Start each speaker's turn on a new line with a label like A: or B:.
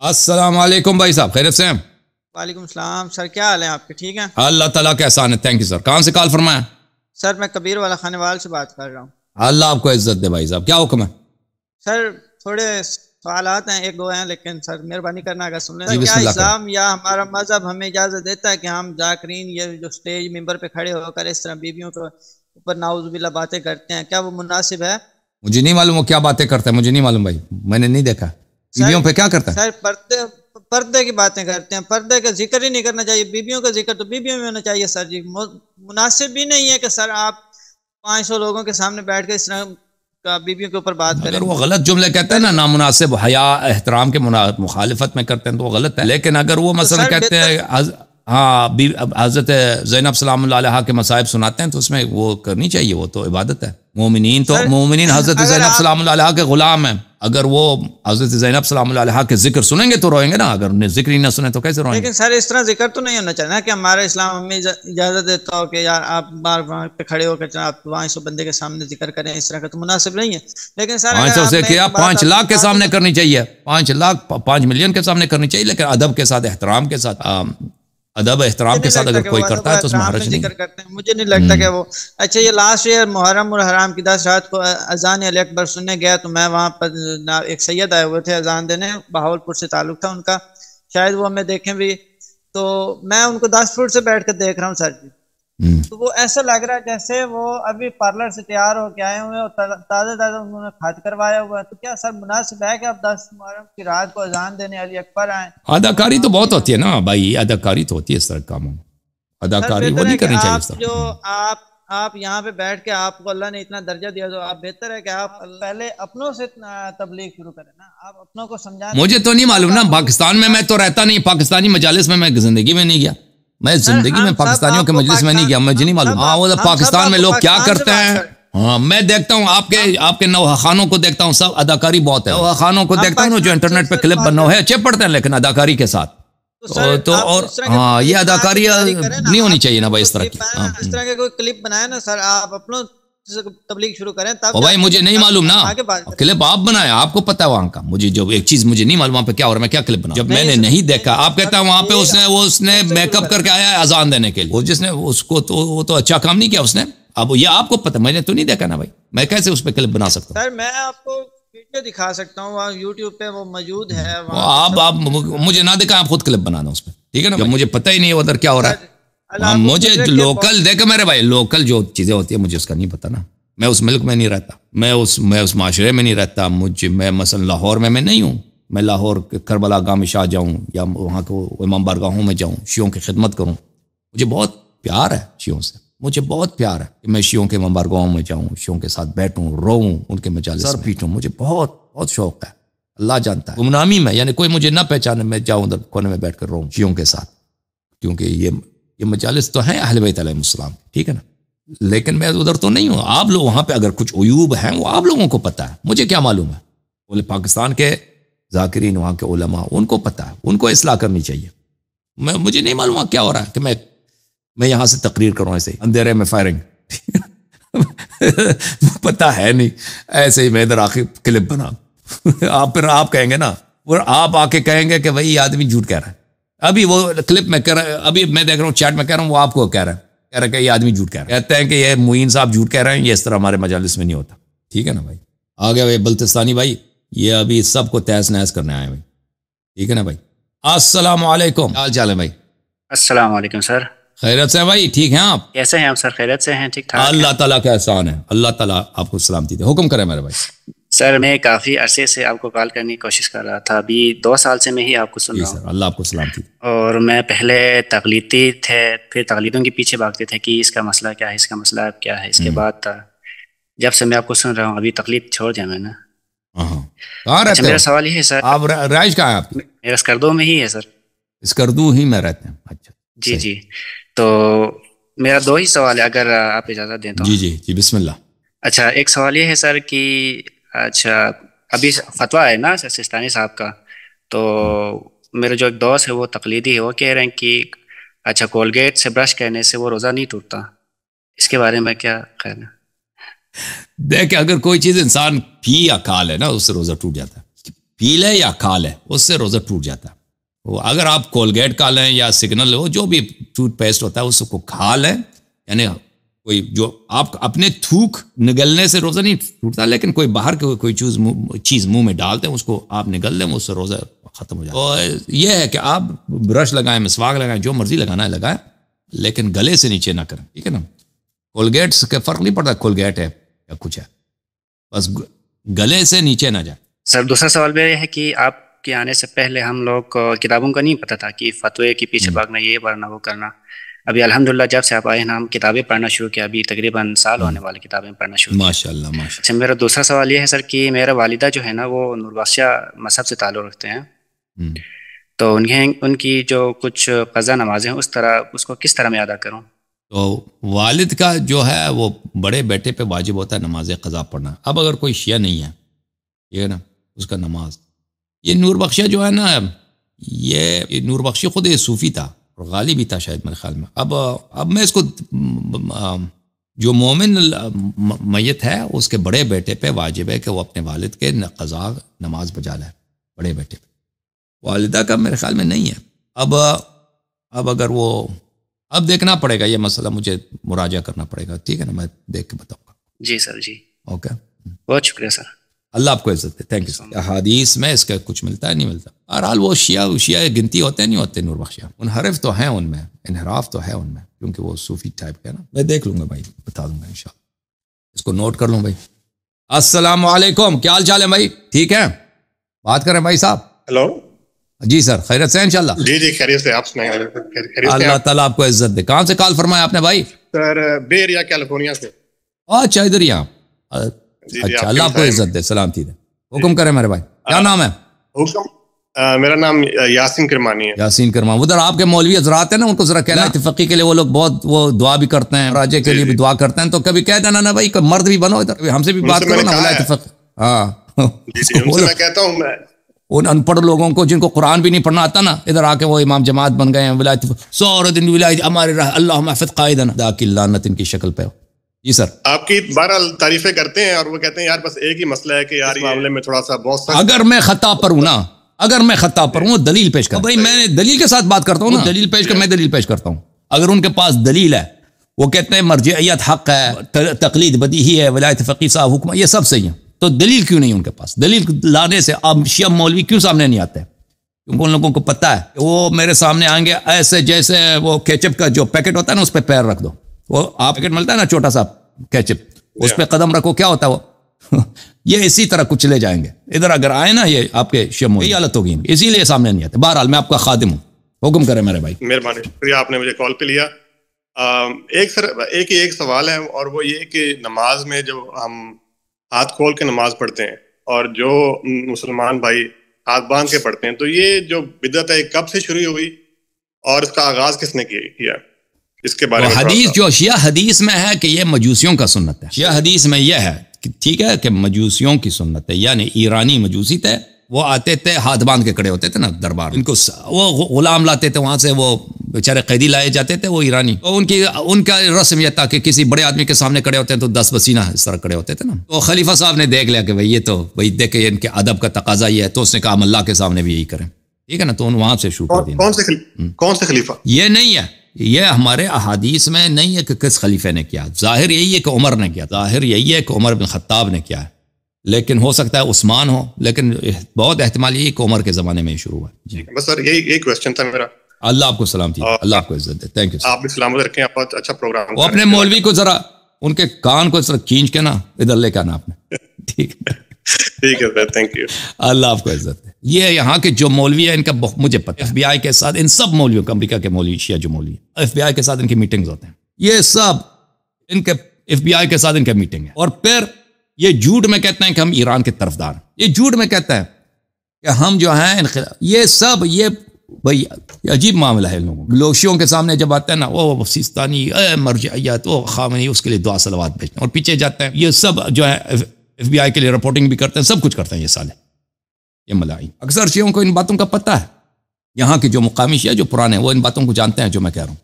A: السلام علیکم بھائی صاحب، خیریت سے ہیں؟
B: وعلیکم السلام سر، کیا حال ہے آپ کے؟ ٹھیک ہیں
A: اللہ تعالیٰ کا احسان ہے، تھینک یو سر۔ کہاں سے کال فرمایا؟
B: سر میں کبیر والا خانے وال سے بات کر رہا ہوں۔
A: اللہ آپ کو عزت دے بھائی صاحب، کیا حکم ہے؟
B: سر تھوڑے سوالات ہیں، ایک دو ہیں، لیکن سر مہربانی کرنا اگر سن لیں۔
A: جی
B: کیا
A: بسم اللہ کریں۔
B: اسلام یا ہمارا مذہب ہمیں اجازت دیتا ہے کہ ہم ذاکرین یہ جو سٹیج ممبر پہ کھڑے ہو کر اس طرح بیویوں کے اوپر نعوذ باللہ باتیں کرتے ہیں، کیا وہ مناسب ہے؟
A: مجھے نہیں معلوم وہ کیا باتیں کرتا ہے، مجھے نہیں معلوم بھائی، میں نے نہیں دیکھا بیویوں پہ کیا کرتا ہے۔
B: سر پردے کی باتیں کرتے ہیں، پردے کا ذکر ہی نہیں کرنا چاہیے، بیویوں کا ذکر تو بیویوں میں ہونا چاہیے سر جی۔ مناسب بھی نہیں ہے کہ سر آپ 500 لوگوں کے سامنے بیٹھ کے اس طرح کا بیویوں کے اوپر بات کریں۔
A: اگر وہ غلط جملے کہتے ہیں نا، نامناسب حیا احترام کے مخالفت میں کرتے ہیں تو وہ غلط ہے، لیکن اگر وہ مثلا کہتے ہیں ہاں حضرت زینب سلام اللہ علیہ کے مصائب سناتے ہیں تو اس میں وہ کرنی چاہیے، وہ تو عبادت ہے۔ مومنین حضرت زینب سلام اللہ علیہ کے غلام ہیں، اگر وہ حضرت زینب سلام اللہ علیہ کے ذکر سنیں گے تو روئیں گے نا، اگر انہیں ذکر ہی نہ سنیں تو کیسے روئیں گے؟
B: لیکن سر اس طرح ذکر تو نہیں ہونا چاہیے نا کہ ہمارا اسلام ہمیں اجازت دیتا ہو کہ یار آپ بار وہاں پہ کھڑے ہو کر آپ 500 بندے کے سامنے ذکر کریں، اس طرح کا تو مناسب نہیں ہے۔ لیکن سر
A: 500 سے کیا 5 لاکھ کے سامنے کرنی چاہیے، 5 ملین کے سامنے کرنی چاہیے، لیکن ادب کے ساتھ احترام کے ساتھ، ادب احترام کے ساتھ اگر کوئی کرتا ہے تو اس میں حرج نہیں۔
B: مجھے نہیں لگتا کہ وہ اچھا یہ لاسٹ ایئر محرم الحرام کی 10 رات کو اذان علی اکبر سننے گیا تو میں وہاں پر ایک سید آئے ہوئے تھے اذان دینے، بہاولپور سے تعلق تھا ان کا، شاید وہ ہمیں دیکھیں بھی، تو میں ان کو 10 فٹ سے بیٹھ کر دیکھ رہا ہوں سر جی، تو وہ ایسا لگ رہا ہے جیسے وہ ابھی پارلر سے تیار ہو کے آئے ہوئے اور تازہ انہوں نے خط کروایا ہوا ہے۔ تو کیا سر مناسب ہے کہ آپ 10 محرم کی رات کو اذان دینے علی اکبر آئیں؟
A: اداکاری تو بہت ہوتی ہے نا بھائی، اداکاری تو ہوتی ہے اس طرح کاموں میں، اداکاری وہ نہیں کرنی چاہیے اس طرح۔
B: جو آپ یہاں پہ بیٹھ کے آپ کو اللہ نے اتنا درجہ دیا تو آپ بہتر ہے کہ آپ پہلے اپنوں سے تبلیغ شروع کریں نا، آپ اپنوں کو سمجھائیں۔
A: مجھے تو نہیں معلوم نا، پاکستان میں تو رہتا نہیں، پاکستانی مجالس میں زندگی میں نہیں گیا، میں زندگی میں پاکستانیوں کے مجلس میں نہیں گیا، مجھے نہیں معلوم۔ ہاں وہ پاکستان میں لوگ کیا کرتے ہیں، ہاں میں دیکھتا ہوں آپ کے نوحہ خانوں کو دیکھتا ہوں، سب اداکاری بہت ہے، نوحہ خانوں کو دیکھتا ہوں جو انٹرنیٹ پہ کلپ بننا ہے، اچھے پڑھتے ہیں لیکن اداکاری کے ساتھ تو اور ہاں یہ اداکاری نہیں ہونی چاہیے نا بھائی اس طرح کی۔
B: اس طرح کے کوئی کلپ بنائے نا سر، آپ اپنوں تبلیغ شروع کریں تب
A: بھائی مجھے نہیں معلوم نا، کلپ آپ بنائے، آپ کو پتا ہے وہاں کا، مجھے جو ایک چیز مجھے نہیں معلوم وہاں پہ کیا ہو رہا ہے، میں کیا کلپ بناؤں جب میں نے نہیں دیکھا۔ آپ کہتا ہے وہاں پہ اس نے میک اپ کر کے آیا ہے اذان دینے کے لیے، وہ جس نے اس کو تو وہ تو اچھا کام نہیں کیا اس نے، اب یہ آپ کو پتا، میں نے تو نہیں دیکھا نا بھائی، میں کیسے اس پہ کلپ بنا سکتا ہوں؟
B: سر میں آپ کو ویڈیو دکھا سکتا ہوں، وہاں یوٹیوب پہ وہ موجود ہے،
A: آپ مجھے نہ دکھا، آپ خود کلپ بنانا اس پہ، ٹھیک ہے نا؟ جب مجھے پتہ ہی نہیں ادھر کیا ہو رہا ہے، مجھے لوکل دیکھ میرے بھائی، لوکل جو چیزیں ہوتی ہیں مجھے اس کا نہیں پتا نا، میں اس ملک میں نہیں رہتا، میں اس معاشرے میں نہیں رہتا، میں مثلا لاہور میں نہیں ہوں، میں لاہور کے کربلا گاہ میں شاہ جاؤں یا وہاں کو امام بارگاہوں میں جاؤں، شیعوں کی خدمت کروں، مجھے بہت پیار ہے شیعوں سے، مجھے بہت پیار ہے کہ میں شیعوں کے امام بارگاہوں میں جاؤں، شیعوں کے ساتھ بیٹھوں، روؤں، ان کے مجالس سر پیٹوں، مجھے بہت بہت شوق ہے، اللہ جانتا ہے، گمنامی میں یعنی کوئی مجھے نہ پہچانے میں جاؤں ادھر کونے میں بیٹھ کر روؤں شیعوں کے ساتھ، کیونکہ یہ مجالس تو ہیں اہل بیت علیہ السلام، ٹھیک ہے نا؟ لیکن میں ادھر تو نہیں ہوں، آپ لوگ وہاں پہ اگر کچھ عیوب ہیں وہ آپ لوگوں کو پتا ہے، مجھے کیا معلوم ہے، بولے پاکستان کے ذاکرین وہاں کے علماء ان کو پتا ہے، ان کو اصلاح کرنی چاہیے، مجھے نہیں معلوم کیا ہو رہا ہے کہ میں یہاں سے تقریر کروں ایسے اندھیرے میں فائرنگ پتا ہے نہیں، ایسے ہی میں ادھر آخر کلپ بنا پھر آپ کہیں گے نا، آپ آ کے کہیں گے کہ بھائی یہ آدمی جھوٹ کہہ رہا ہے، ابھی وہ کلپ میں کہہ رہا ہے، ابھی میں دیکھ رہا ہوں چیٹ میں کہہ رہا ہوں، وہ آپ کو کہہ رہا ہے کہ یہ آدمی جھوٹ کہہ رہا ہے، کہتے ہیں کہ یہ معین صاحب جھوٹ کہہ رہے ہیں، یہ اس طرح ہمارے مجالس میں نہیں ہوتا، ٹھیک ہے نا بھائی؟ آگے بھائی بلتستانی بھائی، یہ ابھی سب کو تہس نہس کرنے آئے بھائی، ٹھیک ہے نا بھائی؟ السلام علیکم، حال چال ہے بھائی؟
C: السلام علیکم سر،
A: خیریت سے بھائی؟ ٹھیک ہیں آپ؟
C: کیسے ہیں آپ سر؟ خیریت سے ہیں؟ ٹھیک ٹھاک؟
A: اللہ تعالیٰ کا احسان ہے، اللہ تعالیٰ آپ کو سلامتی دے، حکم کرے میرے بھائی۔
C: سر میں کافی عرصے سے آپ کو کال کرنے کی کوشش کر رہا تھا، ابھی 2 سال سے میں ہی آپ کو سن رہا ہوں۔
A: سر اللہ آپ کو سلامتی دے۔
C: اور میں پہلے تقلیدی تھے، پھر تقلیدوں کے پیچھے بھاگتے تھے کہ اس کا مسئلہ کیا ہے، اس کا مسئلہ کیا ہے، اس کے بعد جب سے میں آپ کو سن رہا ہوں ابھی تقلید چھوڑ دیا میں نے۔
A: کہاں رہتے ہیں؟
C: میرا سوال یہ ہے سر،
A: آپ رہائش کہاں ہے آپ کی؟
C: میرا اسکردو میں ہی ہے سر۔
A: اسکردو ہی میں رہتے ہیں؟ اچھا
C: جی جی، تو میرا 2 ہی سوال ہے اگر آپ اجازت دیں تو۔
A: جی بسم اللہ۔
C: اچھا ایک سوال یہ ہے سر کہ اچھا ابھی فتویٰ ہے نا سستانی صاحب کا، تو میرے جو ایک دوست ہے وہ تقلیدی ہے، وہ کہہ رہے ہیں کہ اچھا کولگیٹ سے برش کرنے سے وہ روزہ نہیں ٹوٹتا، اس کے بارے میں کیا خیال ہے؟
A: دیکھ اگر کوئی چیز انسان پی یا کھا لے نا اس سے روزہ ٹوٹ جاتا ہے، پی لے یا کھا لے اس سے روزہ ٹوٹ جاتا ہے. وہ اگر آپ کولگیٹ کھا لیں یا سگنل ہو جو بھی ٹوتھ پیسٹ ہوتا ہے اس کو کھا لیں, یعنی کوئی جو آپ اپنے تھوک نگلنے سے روزہ نہیں ٹوٹتا, لیکن کوئی باہر کے کوئی چیز منہ میں ڈالتے ہیں اس کو آپ نگل لیں اس سے روزہ ختم ہو جاتا ہے. اور یہ ہے کہ آپ برش لگائیں, مسواک لگائیں, جو مرضی لگانا ہے لگائیں, لیکن گلے سے نیچے نہ کریں, ٹھیک ہے نا. کولگیٹ سے فرق نہیں پڑتا کولگیٹ ہے یا کچھ ہے, بس گلے سے نیچے نہ جائے.
C: سر دوسرا سوال میرا یہ ہے کہ آپ کے آنے سے پہلے ہم لوگ کو کتابوں کا نہیں پتہ تھا کہ فتوے کے پیچھے بھاگنا, یہ پڑھنا وہ کرنا. ابھی الحمدللہ جب سے آپ آئے ہیں ہم کتابیں پڑھنا شروع کیا, ابھی تقریباً سال ہونے والے کتابیں پڑھنا شروع کیا.
A: ماشاءاللہ ماشاءاللہ.
C: اچھا میرا دوسرا سوال یہ ہے سر کہ میرا والدہ جو ہے نا وہ نور بخشیہ مذہب سے تعلق رکھتے ہیں, تو ان کی جو کچھ قضا نمازیں ہیں اس کو کس طرح میں ادا کروں؟
A: تو والد کا جو ہے وہ بڑے بیٹے پہ واجب ہوتا ہے نماز قضا پڑھنا. اب اگر کوئی شیعہ نہیں ہے, یہ نا اس کا نماز, یہ نور بخشیہ جو ہے نا, یہ نور بخشیہ خود یہ صوفی تھا اور غالی بھی تھا شاید میرے خیال میں. اب میں اس کو جو مومن میت ہے اس کے بڑے بیٹے پہ واجب ہے کہ وہ اپنے والد کے قضا نماز بجا لائے, بڑے بیٹے پہ. والدہ کا میرے خیال میں نہیں ہے. اب اگر وہ اب دیکھنا پڑے گا, یہ مسئلہ مجھے مراجعہ کرنا پڑے گا, ٹھیک ہے نا, میں دیکھ کے بتاؤں گا.
C: جی سر جی,
A: اوکے,
C: بہت شکریہ سر.
A: اللہ آپ کو عزت دے, تھینک یو. احادیث میں اس کا کچھ ملتا ہے نہیں ملتا. بہرحال وہ شیعہ گنتی ہوتے نہیں ہوتے نور بخشیہ, منحرف تو ہیں ان میں, انحراف تو ہے ان میں, کیونکہ وہ صوفی ٹائپ کے ہے نا. میں دیکھ لوں گا بھائی, بتا دوں گا انشاءاللہ, اس کو نوٹ کر لوں بھائی. السلام علیکم, کیا حال چال ہے بھائی, ٹھیک ہے, بات کریں بھائی صاحب.
D: ہلو
A: جی سر, خیریت سے انشاءاللہ.
D: جی خیریت سے, آپ سنائیں.
A: اللہ تعالیٰ آپ کو عزت دے. کہاں سے کال فرمایا آپ نے بھائی؟
D: سر بے ایریا کیلیفورنیا سے.
A: اچھا ادھر یہاں, اچھا اللہ آپ کو عزت دے, سلامتی دے. حکم کریں میرے بھائی, کیا نام ہے؟
D: حکم, میرا نام یاسین کرمانی ہے.
A: یاسین کرمانی. ادھر آپ کے مولوی حضرات ہیں نا, ان کو ذرا کہنا اتفاقی کے لیے وہ لوگ بہت وہ دعا بھی کرتے ہیں, راجے کے لیے بھی دعا کرتے ہیں, تو کبھی کہہ دینا نا بھائی مرد بھی بنو ادھر, ہم سے بھی بات کرو نا. اتفاق ہاں,
D: میں کہتا ہوں
A: ان ان پڑھ لوگوں کو جن کو قرآن بھی نہیں پڑھنا آتا نا, ادھر آ کے وہ امام جماعت بن گئے ہیں, ولایت سورۃ ولایت ہمارے اللہم احفظ قائدنا, دا کی لعنت ان کی شکل پہ. جی سر,
D: آپ کی بہرحال تعریفیں کرتے ہیں اور وہ کہتے ہیں یار بس ایک ہی مسئلہ ہے کہ یار اس معاملے میں تھوڑا سا بہت سخت.
A: اگر میں خطا پر ہوں نا, اگر میں خطا پر ہوں, دلیل پیش کر بھائی, میں دلیل کے ساتھ بات کرتا ہوں نا, دلیل پیش کر, میں دلیل پیش کرتا ہوں. اگر ان کے پاس دلیل ہے, وہ کہتے ہیں مرجعیت حق ہے, تقلید بدیہی ہے, ولایت فقیہ صاحب حکم, یہ سب صحیح ہے, تو دلیل کیوں نہیں ان کے پاس؟ دلیل لانے سے اب شیعہ مولوی کیوں سامنے نہیں آتے؟ کیونکہ ان لوگوں کو پتہ ہے کہ وہ میرے سامنے آئیں گے ایسے جیسے وہ کیچپ کا جو پیکٹ ہوتا ہے نا, اس پہ پیر رکھ دو, وہ آپ پیکٹ ملتا ہے نا چھوٹا سا کیچپ, اس پہ قدم رکھو, کیا ہوتا ہے وہ یہ اسی طرح کچھ لے جائیں گے. ادھر اگر آئے نا یہ آپ کے شیعہ مولوی, یہ حالت ہوگی, اسی لیے سامنے نہیں آتے. بہرحال میں آپ کا خادم ہوں, حکم کریں میرے بھائی.
D: مہربانی, شکریہ آپ نے مجھے کال پہ لیا. ایک سوال ہے, اور وہ یہ کہ نماز میں جو ہم ہاتھ کھول کے نماز پڑھتے ہیں اور جو مسلمان بھائی ہاتھ باندھ کے پڑھتے ہیں, تو یہ جو بدعت ہے کب سے شروع ہوئی اور اس کا آغاز کس نے کیا, اس کے بارے میں
A: حدیث جو شیعہ حدیث میں ہے کہ یہ مجوسیوں کا سنت ہے. شیعہ حدیث میں یہ ہے کہ ٹھیک ہے کہ مجوسیوں کی سنت ہے, یعنی ایرانی مجوسی تھے, وہ آتے تھے ہاتھ باندھ کے کھڑے ہوتے تھے نا دربار, ان کو وہ غلام لاتے تھے وہاں سے, وہ بیچارے قیدی لائے جاتے تھے وہ ایرانی, تو ان کا رسم یہ تھا کہ کسی بڑے آدمی کے سامنے کھڑے ہوتے ہیں تو 10 بسینہ اس طرح کھڑے ہوتے تھے نا. تو خلیفہ صاحب نے دیکھ لیا کہ بھائی یہ تو بھائی دیکھے ان کے ادب کا تقاضا یہ ہے, تو اس نے کہا ہم اللہ کے سامنے بھی یہی کریں, ٹھیک ہے نا. تو وہاں سے شروع کر دیا.
D: کون سے خلیفہ؟
A: یہ نہیں ہے, یہ ہمارے احادیث میں نہیں ہے کہ کس خلیفے نے کیا. ظاہر یہی ہے کہ عمر نے کیا, ظاہر یہی ہے کہ عمر بن خطاب نے کیا ہے, لیکن ہو سکتا ہے عثمان ہو, لیکن بہت احتمال یہی کہ عمر کے زمانے میں شروع ہوا. جی
D: بس سر یہی کویسچن تھا میرا.
A: اللہ آپ کو سلامتی, اللہ آپ کو عزت دے. Thank you.
D: آپ بھی سلامت رکھیں, آپ بہت اچھا پروگرام.
A: وہ اپنے مولوی کو ذرا ان کے کان کو ذرا کھینچ کے نا ادھر لے کے آنا آپ نے, ٹھیک ہے
D: سر, تھینک یو.
A: اللہ آپ کو عزت دے. یہ یہاں کے جو مولوی ہیں ان کا مجھے پتہ ہے, ایف بی آئی کے ساتھ ان سب مولویوں کا, امریکہ کے مولوی شیعہ جو مولوی ہیں ایف بی آئی کے ساتھ ان کی میٹنگز ہوتے ہیں, یہ سب ان کے ایف بی آئی کے ساتھ ان کے میٹنگ ہے. اور پھر یہ جھوٹ میں کہتے ہیں کہ ہم ایران کے طرفدار ہیں, یہ جھوٹ میں کہتے ہیں کہ ہم جو ہیں یہ سب, یہ بھائی عجیب معاملہ ہے. لوگ شیعوں کے سامنے جب آتے ہیں نا, وہ سیستانی مرجعیت, وہ خامنئی, اس کے لیے دعا صلوات بھیجتے ہیں, اور پیچھے جاتے ہیں. یہ سب جو ہے ایف بی آئی کے لیے رپورٹنگ بھی کرتے ہیں, سب کچھ کرتے ہیں یہ سالے, یہ ملائی. اکثر شیعوں کو ان باتوں کا پتہ ہے, یہاں کے جو مقامی شیعہ جو پرانے وہ ان باتوں کو جانتے ہیں جو میں کہہ رہا ہوں.